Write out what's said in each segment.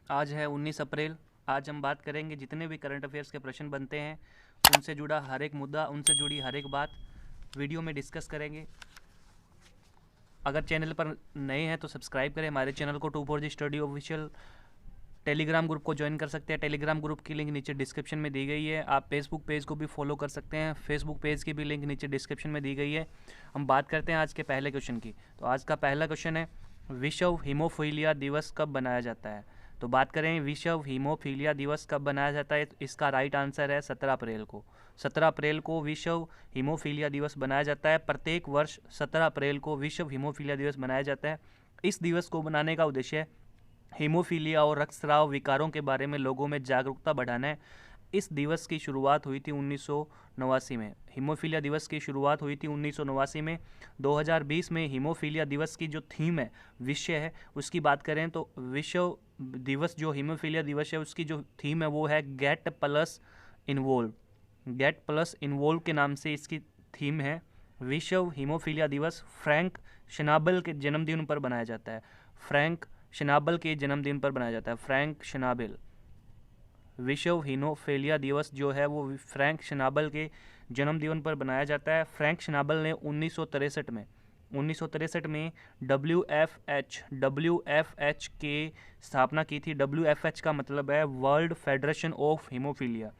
आज है 19 अप्रैल। आज हम बात करेंगे जितने भी करंट अफेयर्स के प्रश्न बनते हैं उनसे जुड़ा हर एक मुद्दा, उनसे जुड़ी हर एक बात वीडियो में डिस्कस करेंगे। अगर चैनल पर नए हैं तो सब्सक्राइब करें हमारे चैनल को। 2 4 स्टडी ऑफिशियल टेलीग्राम ग्रुप को ज्वाइन कर सकते हैं। टेलीग्राम ग्रुप की लिंक नीचे डिस्क्रिप्शन में दी गई है। आप फेसबुक पेज को भी फॉलो कर सकते हैं। फेसबुक पेज की भी लिंक नीचे डिस्क्रिप्शन में दी गई है। हम बात करते हैं आज के पहले क्वेश्चन की। तो आज का पहला क्वेश्चन है, विश्व हीमोफीलिया दिवस कब बनाया जाता है? तो बात करें विश्व हीमोफीलिया दिवस कब बनाया जाता है, तो इसका राइट आंसर है 17 अप्रैल को। 17 अप्रैल को विश्व हीमोफीलिया दिवस बनाया जाता है। प्रत्येक वर्ष 17 अप्रैल को विश्व हीमोफीलिया दिवस मनाया जाता है। इस दिवस को मनाने का उद्देश्य है हीमोफीलिया और रक्तस्राव विकारों के बारे में लोगों में जागरूकता बढ़ाना है। इस दिवस की शुरुआत हुई थी 1989 में। हीमोफीलिया दिवस की शुरुआत हुई थी 1989 में। 2020 में हीमोफीलिया दिवस की जो थीम है, विषय है, उसकी बात करें तो विश्व दिवस जो हीमोफीलिया दिवस है उसकी जो थीम है वो है gate plus involve. Gate plus involve के नाम से इसकी थीम है। विश्व हीमोफीलिया दिवस फ्रैंक शनाबल के जन्मदिन पर बनाया जाता है। फ्रैंक शनाबल के जन्मदिन पर बनाया जाता है। फ्रैंक शनाबल। विश्व हीमोफीलिया दिवस जो है वो फ्रैंक शनाबल के जन्मदिन पर बनाया जाता है। फ्रैंक शनाबल ने 1963 में WFH के स्थापना की थी। WFH का मतलब है वर्ल्ड फेडरेशन ऑफ हीमोफीलिया।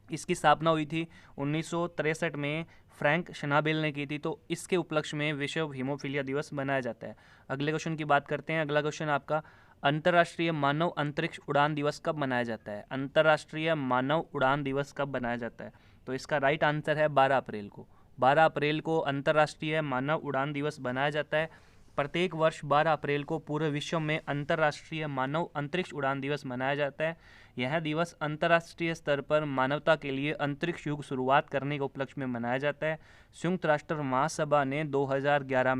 इसकी स्थापना हुई थी 1963 में, फ्रैंक शनाबेल ने की थी। तो इसके उपलक्ष्य में विश्व हीमोफीलिया दिवस मनाया जाता है। अगले क्वेश्चन की बात करते हैं। अगला क्वेश्चन आपका, अंतर्राष्ट्रीय मानव अंतरिक्ष उड़ान दिवस कब मनाया जाता है? अंतर्राष्ट्रीय मानव उड़ान दिवस कब मनाया जाता है? तो इसका राइट आंसर है 12 अप्रैल को। 12 अप्रैल को अंतर्राष्ट्रीय मानव उड़ान दिवस मनाया जाता है। प्रत्येक वर्ष 12 अप्रैल को पूरे विश्व में अंतर्राष्ट्रीय मानव अंतरिक्ष उड़ान दिवस मनाया जाता है। यह दिवस अंतर्राष्ट्रीय स्तर पर मानवता के लिए अंतरिक्ष युग शुरुआत करने के उपलक्ष्य में मनाया जाता है। संयुक्त राष्ट्र महासभा ने 2011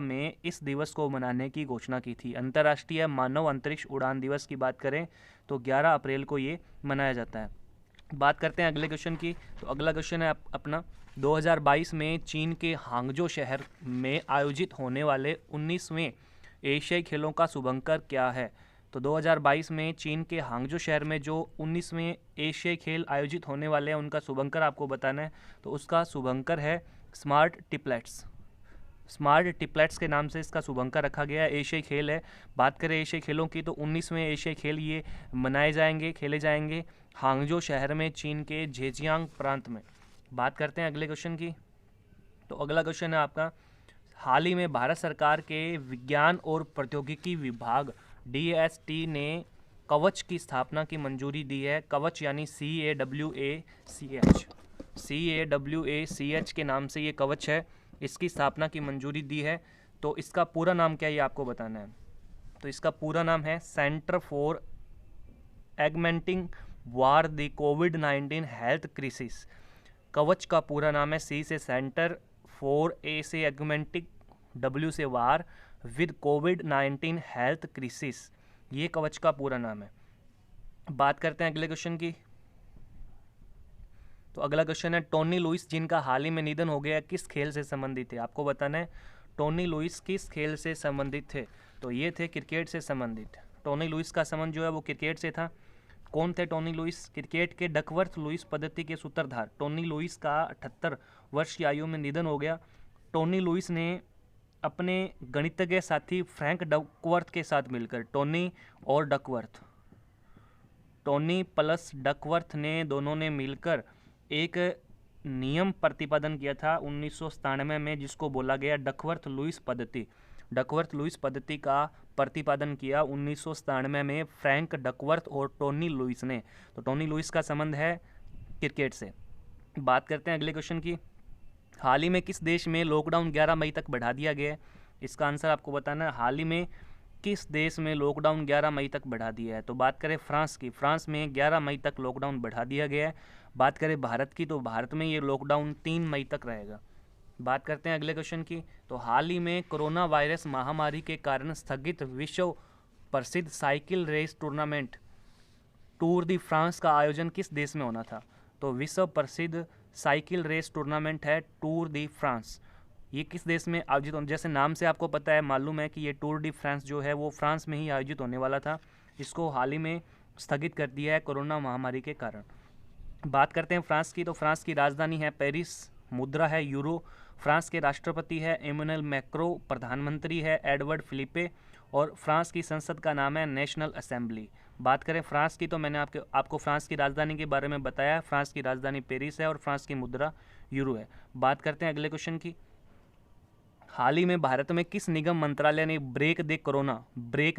में इस दिवस को मनाने की घोषणा की थी। अंतर्राष्ट्रीय मानव अंतरिक्ष उड़ान दिवस की बात करें तो 11 अप्रैल को ये मनाया जाता है। बात करते हैं अगले क्वेश्चन की। तो अगला क्वेश्चन है अपना, 2022 में चीन के हांगजो शहर में आयोजित होने वाले 19वें एशियाई खेलों का शुभंकर क्या है? तो 2022 में चीन के हांगजो शहर में जो 19वें एशियाई खेल आयोजित होने वाले हैं उनका शुभंकर आपको बताना है। तो उसका शुभंकर है स्मार्ट टिप्लेट्स। स्मार्ट टिप्लेट्स के नाम से इसका शुभंकर रखा गया है। एशियाई खेल है। बात करें एशियाई खेलों की तो 19वें एशियाई खेल ये मनाए जाएंगे, खेले जाएंगे हांगजो शहर में, चीन के झेजियांग प्रांत में। बात करते हैं अगले क्वेश्चन की। तो अगला क्वेश्चन है आपका, हाल ही में भारत सरकार के विज्ञान और प्रौद्योगिकी विभाग DST ने कवच की स्थापना की मंजूरी दी है। कवच यानी CAWACH के नाम से ये कवच है, इसकी स्थापना की मंजूरी दी है। तो इसका पूरा नाम क्या है ये आपको बताना है। तो इसका पूरा नाम है centre for augmenting war the कोविड-19 हेल्थ क्राइसिस। कवच का पूरा नाम है C से सेंटर, फॉर A से एगमेंटिंग, W से वार, विद कोविड-19 हेल्थ क्राइसिस। ये कवच का पूरा नाम है। बात करते हैं अगले क्वेश्चन की। तो अगला क्वेश्चन है, टोनी लुइस जिनका हाल ही में निधन हो गया किस खेल से संबंधित थे? आपको बताना है टोनी लुइस किस खेल से संबंधित थे। तो ये थे क्रिकेट से संबंधित। टोनी लुइस का संबंध जो है वो क्रिकेट से था। कौन थे टोनी लुइस? क्रिकेट के डकवर्थ लुइस पद्धति के सूत्रधार। टोनी लुइस का 78 वर्ष की आयु में निधन हो गया। टोनी लुइस ने अपने गणितज्ञ साथी फ्रैंक डकवर्थ के साथ मिलकर, टोनी और डकवर्थ, टोनी प्लस डकवर्थ ने दोनों ने मिलकर एक नियम प्रतिपादन किया था 1997 में, जिसको बोला गया डकवर्थ लुइस पद्धति। डकवर्थ लुइस पद्धति का प्रतिपादन किया 1997 में फ्रैंक डकवर्थ और टोनी लुइस ने। तो टोनी लुइस का संबंध है क्रिकेट से। बात करते हैं अगले क्वेश्चन की। हाल ही में किस देश में लॉकडाउन 11 मई तक बढ़ा दिया गया है? इसका आंसर आपको बताना है। हाल ही में किस देश में लॉकडाउन 11 मई तक बढ़ा दिया है? तो बात करें फ्रांस की। फ्रांस में 11 मई तक लॉकडाउन बढ़ा दिया गया है। बात करें भारत की तो भारत में ये लॉकडाउन 3 मई तक रहेगा। बात करते हैं अगले क्वेश्चन की। तो हाल ही में कोरोना वायरस महामारी के कारण स्थगित विश्व प्रसिद्ध साइकिल रेस टूर्नामेंट टूर दी फ्रांस का आयोजन किस देश में होना था? तो विश्व प्रसिद्ध साइकिल रेस टूर्नामेंट है टूर दी फ्रांस। ये किस देश में आयोजित हो, जैसे नाम से आपको पता है, मालूम है कि ये टूर डी फ्रांस जो है वो फ्रांस में ही आयोजित होने वाला था। इसको हाल ही में स्थगित कर दिया है कोरोना महामारी के कारण। बात करते हैं फ्रांस की, तो फ्रांस की राजधानी है पेरिस, मुद्रा है यूरो, फ्रांस के राष्ट्रपति है इमैनुअल मैक्रो, प्रधानमंत्री है एडवर्ड फिलिपे, और फ्रांस की संसद का नाम है नेशनल असेंबली। बात करें फ्रांस की, तो मैंने आपको फ्रांस की राजधानी के बारे में बताया। फ्रांस की राजधानी पेरिस है और फ्रांस की मुद्रा यूरो है। बात करते हैं अगले क्वेश्चन की। हाल ही में भारत में किस निगम मंत्रालय ने ब्रेक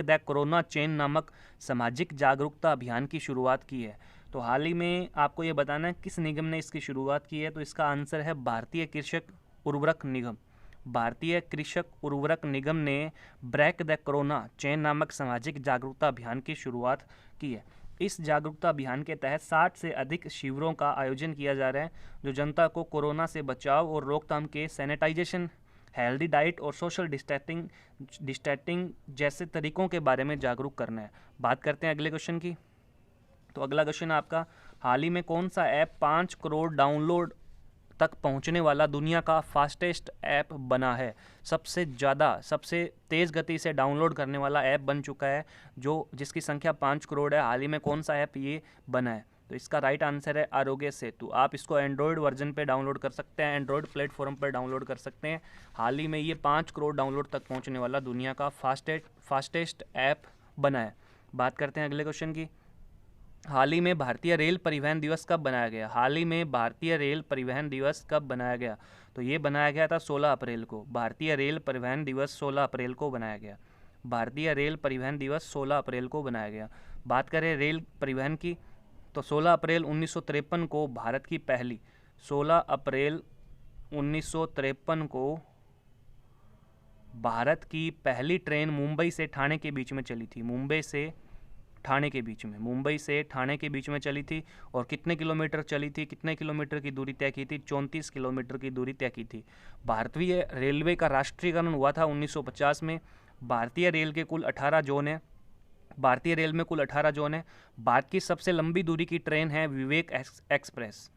द कोरोना चेन नामक सामाजिक जागरूकता अभियान की शुरुआत की है? तो हाल ही में आपको ये बताना है किस निगम ने इसकी शुरुआत की है। तो इसका आंसर है भारतीय कृषक उर्वरक निगम। भारतीय कृषक उर्वरक निगम ने ब्रेक द कोरोना चेन नामक सामाजिक जागरूकता अभियान की शुरुआत की है। इस जागरूकता अभियान के तहत 60 से अधिक शिविरों का आयोजन किया जा रहा है, जो जनता को कोरोना से बचाव और रोकथाम के सैनिटाइजेशन, हेल्दी डाइट और सोशल डिस्टेंसिंग जैसे तरीकों के बारे में जागरूक करना है। बात करते हैं अगले क्वेश्चन की। तो अगला क्वेश्चन आपका, हाल ही में कौन सा ऐप 5 करोड़ डाउनलोड तक पहुंचने वाला दुनिया का फास्टेस्ट ऐप बना है? सबसे तेज़ गति से डाउनलोड करने वाला ऐप बन चुका है, जिसकी संख्या 5 करोड़ है। हाल ही में कौन सा ऐप ये बना है? तो इसका राइट आंसर है आरोग्य सेतु। आप इसको एंड्रॉयड वर्जन पे डाउनलोड कर सकते हैं, एंड्रॉयड प्लेटफॉर्म पर डाउनलोड कर सकते हैं। हाल ही में ये 5 करोड़ डाउनलोड तक पहुंचने वाला दुनिया का फास्टेस्ट ऐप बना है। बात करते हैं अगले क्वेश्चन की। हाल ही में भारतीय रेल परिवहन दिवस कब बनाया गया? हाल ही में भारतीय रेल परिवहन दिवस कब बनाया गया? तो ये बनाया गया था 16 अप्रैल को। भारतीय रेल परिवहन दिवस 16 अप्रैल को बनाया गया। भारतीय रेल परिवहन दिवस 16 अप्रैल को बनाया गया। बात करें रेल परिवहन की, तो 16 अप्रैल 1953 को भारत की पहली 16 अप्रैल 1953 को भारत की पहली ट्रेन मुंबई से ठाणे के बीच में चली थी। मुंबई से ठाणे के बीच में चली थी। और कितने किलोमीटर चली थी, कितने किलोमीटर की दूरी तय की थी? 34 किलोमीटर की दूरी तय की थी। भारतीय रेलवे का राष्ट्रीयकरण हुआ था 1950 में। भारतीय रेल के कुल 18 जोन है। भारतीय रेल में कुल 18 जोन है। भारत की सबसे लंबी दूरी की ट्रेन है विवेक एक्सप्रेस।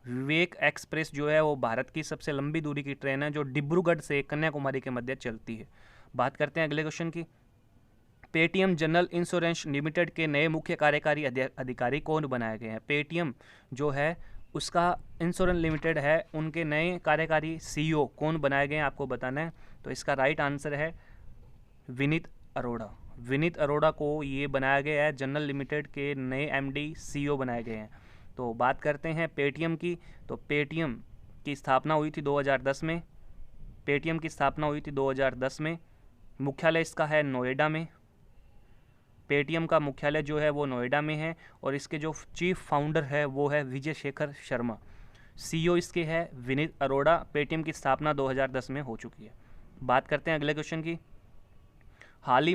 विवेक एक्सप्रेस जो है वो भारत की सबसे लंबी दूरी की ट्रेन है, जो डिब्रूगढ़ से कन्याकुमारी के मध्य चलती है। बात करते हैं अगले क्वेश्चन की। पेटीएम जनरल इंश्योरेंस लिमिटेड के नए मुख्य कार्यकारी अधिकारी कौन बनाए गए हैं? पेटीएम जो है उसका इंश्योरेंस लिमिटेड है, उनके नए कार्यकारी सीईओ कौन बनाए गए हैं आपको बताना है। तो इसका राइट आंसर है विनीत अरोड़ा। विनीत अरोड़ा को ये बनाया गया है, जनरल लिमिटेड के नए एमडी सीईओ बनाए गए हैं। तो बात करते हैं पेटीएम की। तो पेटीएम की स्थापना हुई थी 2010 में। पेटीएम की स्थापना हुई थी 2010 में। मुख्यालय इसका है नोएडा में। पेटीएम का मुख्यालय जो है वो नोएडा में है। और इसके जो चीफ फाउंडर है वो है विजय शेखर शर्मा। सीईओ इसके है विनीत अरोड़ा। पेटीएम की स्थापना 2010 में हो चुकी है। बात करते हैं अगले क्वेश्चन की। हाल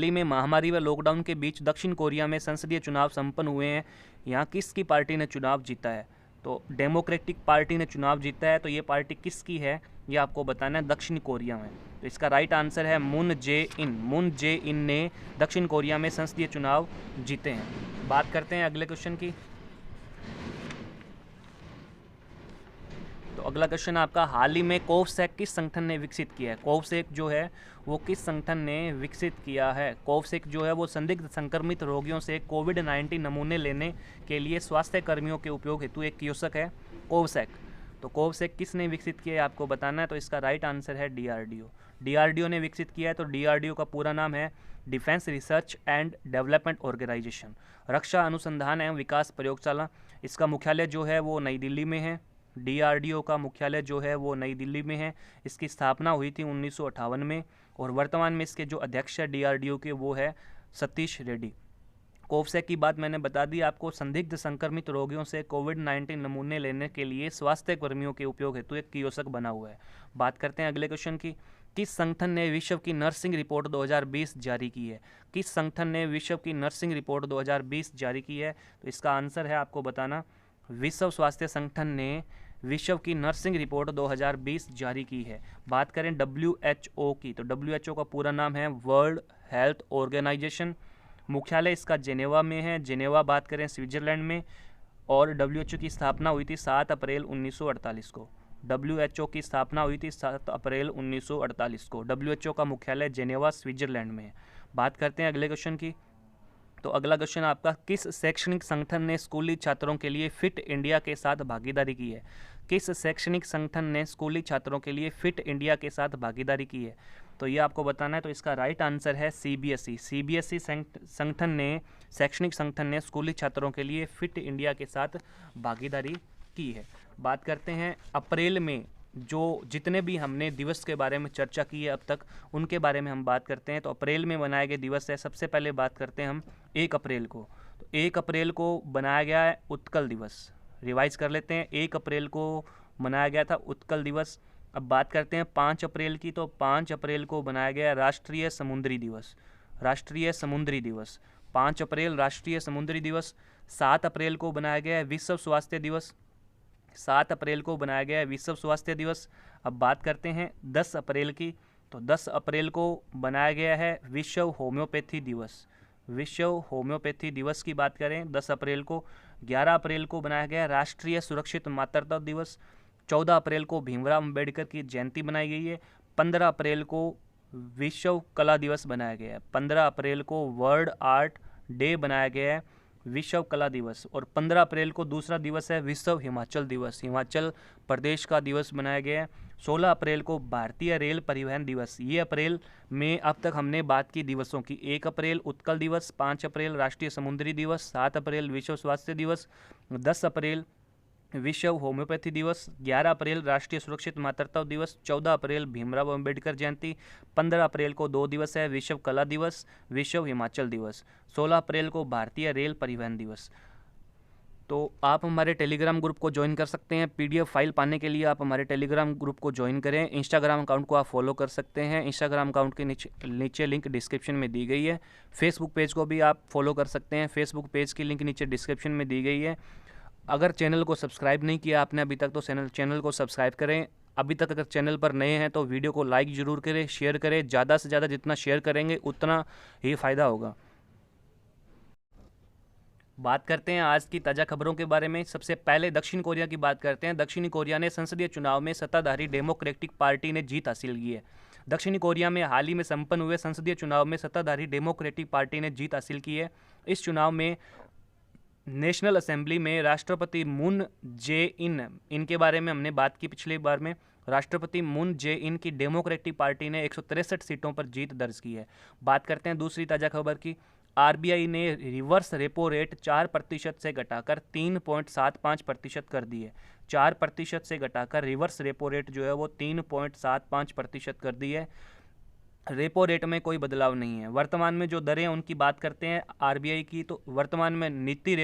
ही में महामारी व लॉकडाउन के बीच दक्षिण कोरिया में संसदीय चुनाव संपन्न हुए हैं। यहाँ किसकी पार्टी ने चुनाव जीता है? तो डेमोक्रेटिक पार्टी ने चुनाव जीता है। तो ये पार्टी किसकी है ये आपको बताना है, दक्षिण कोरिया में। तो इसका राइट आंसर है मून जे इन ने दक्षिण कोरिया में संसदीय चुनाव जीते हैं। बात करते हैं अगले क्वेश्चन की। तो अगला क्वेश्चन आपका, हाल ही में कोवसैक किस संगठन ने विकसित किया है? कोवसैक जो है वो किस संगठन ने विकसित किया है? कोवसैक जो है वो संदिग्ध संक्रमित रोगियों से कोविड-19 नमूने लेने के लिए स्वास्थ्य कर्मियों के उपयोग हेतु एक कियोस्क है कोवसैक। तो कोवसैक किसने विकसित किया है आपको बताना है। तो इसका राइट आंसर है डीआरडीओ। डीआरडीओ ने विकसित किया है। तो डीआरडीओ का पूरा नाम है defence research and development organisation, रक्षा अनुसंधान एवं विकास प्रयोगशाला। इसका मुख्यालय जो है वो नई दिल्ली में है। डीआरडीओ का मुख्यालय जो है वो नई दिल्ली में है। इसकी स्थापना हुई थी 1958 में। और वर्तमान में इसके जो अध्यक्ष है डीआरडीओ के वो है सतीश रेड्डी। कोवसैक की बात मैंने बता दी आपको। संदिग्ध संक्रमित रोगियों से कोविड-19 नमूने लेने के लिए स्वास्थ्य कर्मियों के उपयोग हेतु एक कियोस्क बना हुआ है। बात करते हैं अगले क्वेश्चन की। किस संगठन ने विश्व की नर्सिंग रिपोर्ट 2020 जारी की है? किस संगठन ने विश्व की नर्सिंग रिपोर्ट 2020 जारी की है? तो इसका आंसर है आपको बताना, विश्व स्वास्थ्य संगठन ने विश्व की नर्सिंग रिपोर्ट 2020 जारी की है। बात करें WHO की, तो WHO का पूरा नाम है वर्ल्ड हेल्थ ऑर्गेनाइजेशन। मुख्यालय इसका जेनेवा में है। जेनेवा बात करें स्विट्जरलैंड में। और WHO की स्थापना हुई थी 7 अप्रैल 1948 को। WHO की स्थापना हुई थी 7 अप्रैल 1948 को। WHO का मुख्यालय जेनेवा स्विट्जरलैंड में है। बात करते हैं अगले क्वेश्चन की। तो अगला क्वेश्चन आपका, किस शैक्षणिक संगठन ने स्कूली छात्रों के लिए फिट इंडिया के साथ भागीदारी की है? किस शैक्षणिक संगठन ने स्कूली छात्रों के लिए फिट इंडिया के साथ भागीदारी की है? तो ये आपको बताना है। तो इसका राइट आंसर है CBSE। CBSE संगठन ने, शैक्षणिक संगठन ने स्कूली छात्रों के लिए फिट इंडिया के साथ भागीदारी की है। बात करते हैं अप्रैल में जो जितने भी हमने दिवस के बारे में चर्चा की है अब तक, उनके बारे में हम बात करते हैं। तो अप्रैल में बनाए गए दिवस है, सबसे पहले बात करते हैं हम 1 अप्रैल को। तो 1 अप्रैल को बनाया गया है उत्कल दिवस। रिवाइज कर लेते हैं, 1 अप्रैल को मनाया गया था उत्कल दिवस। अब बात करते हैं 5 अप्रैल की। तो 5 अप्रैल को बनाया गया राष्ट्रीय समुद्री दिवस। राष्ट्रीय समुद्री दिवस 5 अप्रैल राष्ट्रीय समुद्री दिवस। 7 अप्रैल को बनाया गया है विश्व स्वास्थ्य दिवस। 7 अप्रैल को बनाया गया है विश्व स्वास्थ्य दिवस। अब बात करते हैं 10 अप्रैल की। तो 10 अप्रैल को बनाया गया है विश्व होम्योपैथी दिवस। विश्व होम्योपैथी दिवस की बात करें 10 अप्रैल को। 11 अप्रैल को बनाया गया राष्ट्रीय सुरक्षित मातृत्व दिवस। 14 अप्रैल को भीमराव अंबेडकर की जयंती बनाई गई है। 15 अप्रैल को विश्व कला दिवस बनाया गया है। 15 अप्रैल को वर्ल्ड आर्ट डे बनाया गया है, विश्व कला दिवस। और 15 अप्रैल को दूसरा दिवस है विश्व हिमाचल दिवस, हिमाचल प्रदेश का दिवस बनाया गया है। 16 अप्रैल को भारतीय रेल परिवहन दिवस। ये अप्रैल में अब तक हमने बात की दिवसों की। 1 अप्रैल उत्कल दिवस, 5 अप्रैल राष्ट्रीय समुद्री दिवस, 7 अप्रैल विश्व स्वास्थ्य दिवस, 10 अप्रैल विश्व होम्योपैथी दिवस, 11 अप्रैल राष्ट्रीय सुरक्षित मातृत्व दिवस, 14 अप्रैल भीमराव अंबेडकर जयंती, 15 अप्रैल को 2 दिवस है विश्व कला दिवस, विश्व हिमाचल दिवस, 16 अप्रैल को भारतीय रेल परिवहन दिवस। तो आप हमारे टेलीग्राम ग्रुप को ज्वाइन कर सकते हैं। PDF फाइल पाने के लिए आप हमारे टेलीग्राम ग्रुप को ज्वाइन करें। इंस्टाग्राम अकाउंट को आप फॉलो कर सकते हैं। इंस्टाग्राम अकाउंट के नीचे लिंक डिस्क्रिप्शन में दी गई है। फेसबुक पेज को भी आप फॉलो कर सकते हैं। फेसबुक पेज की लिंक नीचे डिस्क्रिप्शन में दी गई है। अगर चैनल को सब्सक्राइब नहीं किया आपने अभी तक, तो चैनल को सब्सक्राइब करें। अभी तक अगर चैनल पर नए हैं तो वीडियो को लाइक ज़रूर करें, शेयर करें। ज़्यादा से ज़्यादा जितना शेयर करेंगे उतना ही फ़ायदा होगा। बात करते हैं आज की ताज़ा खबरों के बारे में। सबसे पहले दक्षिण कोरिया की बात करते हैं। दक्षिणी कोरिया ने संसदीय चुनाव में सत्ताधारी डेमोक्रेटिक पार्टी ने जीत हासिल की है। दक्षिणी कोरिया में हाल ही में संपन्न हुए संसदीय चुनाव में सत्ताधारी डेमोक्रेटिक पार्टी ने जीत हासिल की है। इस चुनाव में नेशनल असेंबली में राष्ट्रपति मून जे इन, इनके बारे में हमने बात की पिछली बार में। राष्ट्रपति मून जे इन की डेमोक्रेटिक पार्टी ने 163 सीटों पर जीत दर्ज की है। बात करते हैं दूसरी ताज़ा खबर की। RBI ने रिवर्स रेपो रेट 4% से घटाकर 3.75% कर दी है। 4% से घटाकर रिवर्स रेपो रेट जो है वो 3.75% कर दी है। रेपो रेट में कोई बदलाव नहीं है। वर्तमान में जो दरें उनकी बात करते हैं RBI की, तो वर्तमान में नीति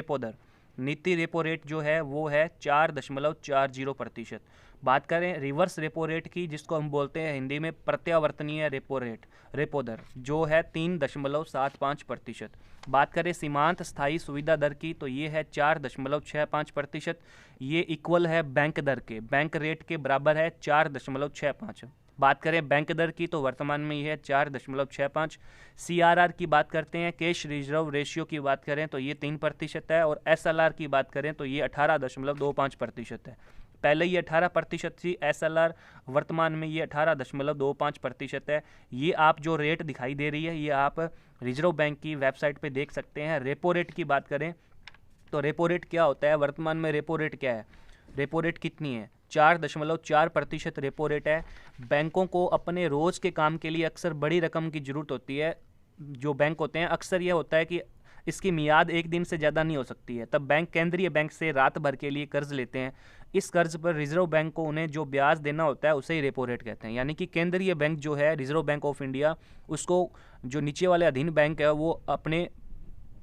रेपो रेट जो है वो है 4.40%। बात करें रिवर्स रेपो रेट की, जिसको हम बोलते हैं हिंदी में प्रत्यावर्तनीय रेपो दर, जो है 3.75%। बात करें सीमांत स्थायी सुविधा दर की, तो ये है 4.65%। ये इक्वल है बैंक दर के, बैंक रेट के बराबर है 4.65। बात करें बैंक दर की, तो वर्तमान में ये है 4.65। CRR की बात करते हैं, कैश रिजर्व रेशियो की बात करें तो ये 3% है। और SLR की बात करें तो ये 18.25% है। पहले ये 18% थी SLR, वर्तमान में ये 18.25% है। ये आप जो रेट दिखाई दे रही है ये आप रिजर्व बैंक की वेबसाइट पे देख सकते हैं। रेपो रेट की बात करें तो रेपो रेट क्या होता है, वर्तमान में रेपो रेट क्या है, रेपो रेट कितनी है, 4.4% रेपो रेट है। बैंकों को अपने रोज़ के काम के लिए अक्सर बड़ी रकम की ज़रूरत होती है। जो बैंक होते हैं अक्सर यह होता है कि इसकी मियाद 1 दिन से ज़्यादा नहीं हो सकती है, तब बैंक केंद्रीय बैंक से रात भर के लिए कर्ज लेते हैं। इस कर्ज पर रिजर्व बैंक को उन्हें जो ब्याज देना होता है उसे ही रेपो रेट कहते हैं। यानी कि केंद्रीय बैंक जो है रिजर्व बैंक ऑफ इंडिया, उसको जो नीचे वाले अधीन बैंक है वो अपने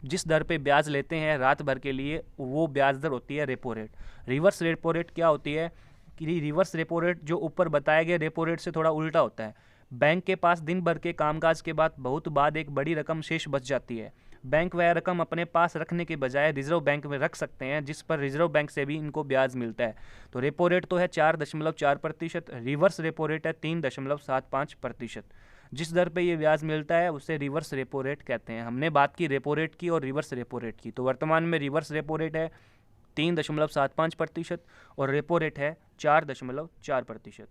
जिस दर पे ब्याज लेते हैं रात भर के लिए, वो ब्याज दर होती है repo rate. Reverse repo rate क्या होती है कि रिवर्स रेपो रेट जो ऊपर बताए गए रेपो रेट से थोड़ा उल्टा होता है। बैंक के पास दिन भर के कामकाज के बाद एक बड़ी रकम शेष बच जाती है। बैंक वह रकम अपने पास रखने के बजाय रिजर्व बैंक में रख सकते हैं, जिस पर रिजर्व बैंक से भी इनको ब्याज मिलता है। तो रेपो रेट तो है 4.4%, रिवर्स रेपो रेट है 3.75%। जिस दर पे ये ब्याज मिलता है उसे रिवर्स रेपो रेट कहते हैं। हमने बात की रेपो रेट की और रिवर्स रेपो रेट की। तो वर्तमान में रिवर्स रेपो रेट है 3.75% और रेपो रेट है 4.4%।